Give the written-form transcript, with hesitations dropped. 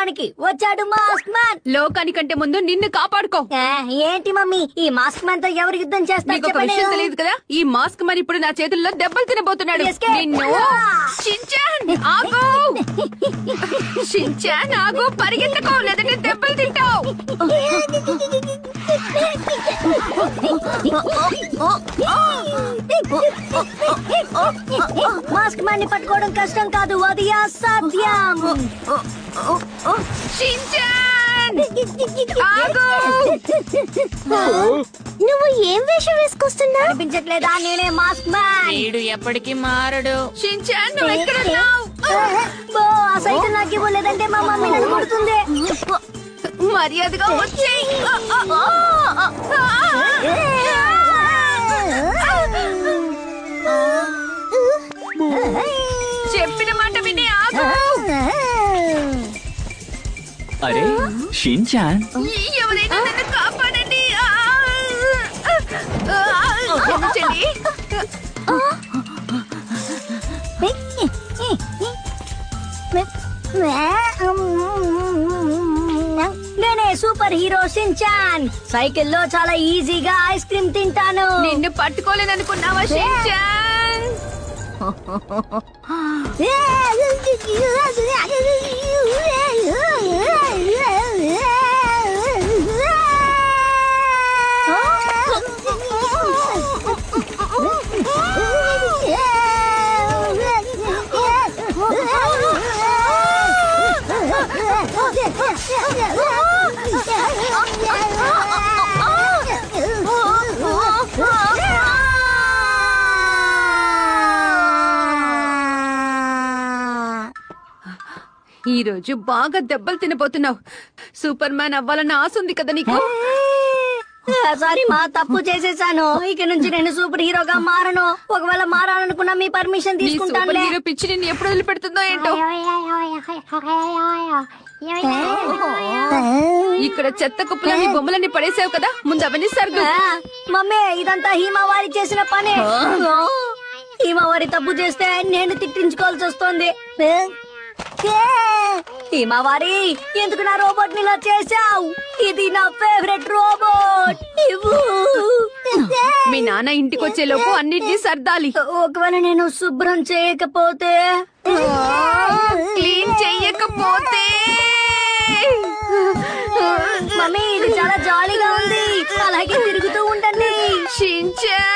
కాపాడడానికి వచ్చాడు mask man. లోకానికంటే ముందు నిన్ను కాపాడుకో. ఏంటి మమ్మీ ఈ మాస్క్ మ్యాన్ తో ఎవరు యుద్ధం నీకు ఒక విషయం తెలియదు కదా, ఈ మాస్క్ మరి ఇప్పుడు నా చేతుల్లో దెబ్బలు తినబోతున్నాడు. Escape. నిన్ను షిన్చాన్ ఆగు, షిన్చాన్ ఆగు, పరిగెత్తకో లేదంటే దెబ్బలు తింటావు. మాస్క్ మ్యాన్ ని పట్టుకోవడం కష్టం కాదు, అది అసాధ్యం. షిన్చాన్ ఆగు. నువ్వు ఏం వేషం వేసుకొస్తున్నా అనిపించట్లేదా? నేనే మాస్క్ మ్యాన్. వీడు ఎప్పటికీ మారడు. షిన్చాన్ నువ్వు ఎక్కడున్నావు? ఆ సైకిల్ నాకు ఇవ్వలేదంటే మా మమ్మీ నన్ను కొడుతుంది. మర్యాదగా వచ్చేయ్. చెప్పిన మాట విని ఆగు. అరే షిన్చాన్, ఎవరైనా నన్ను కాపాడండి. క్షమించండి. నేనే సూపర్ హీరో షిన్చాన్. సైకిల్లో చాలా ఈజీగా ఐస్ క్రీమ్ తింటాను. నిన్ను పట్టుకోలేననుకున్నావా షిన్చాన్? ఈ రోజు బాగా దెబ్బలు తినబోతున్నావు. సూపర్ మ్యాన్ అవ్వాలన్న ఆశ ఉంది కదా నీకు? సారీ మా తప్పు చేసేసాను. ఇక నుంచి నేను సూపర్ హీరోగా మారను. ఒకవేళ మారాలనుకున్నా మీ పర్మిషన్ నీ సూపర్ తీసుకుంటాను. హీరో పిచ్చి నిన్ను ఎప్పుడు వదిలిపెడుతుందో ఏంటో. ఇక్కడ చెత్త కుప్పలో నీ బొమ్మలన్నీ పడేసావు కదా, ముందు అవన్నీ సర్దు. మమ్మీ ఇదంతా హీమావారి చేసిన పనే. హీమావారి తప్పు చేస్తే నేను తిట్టించుకోవాల్సి వస్తుంది. హీమావారి ఎందుకు నా రోబోట్ ని ఇలా చేసావు? ఇది నా ఫేవరెట్ రోబోట్. మీ నాన్న ఇంటికి వచ్చే లోపు అన్నిటినీ సర్దాలి. ఒకవేళ నేను శుభ్రం చేయకపోతే, క్లీన్ చెయ్యకపోతే? మమ్మీ ఇది చాలా జాలీగా ఉంది. అలాగే తిరుగుతూ ఉండండి. షిన్చాన్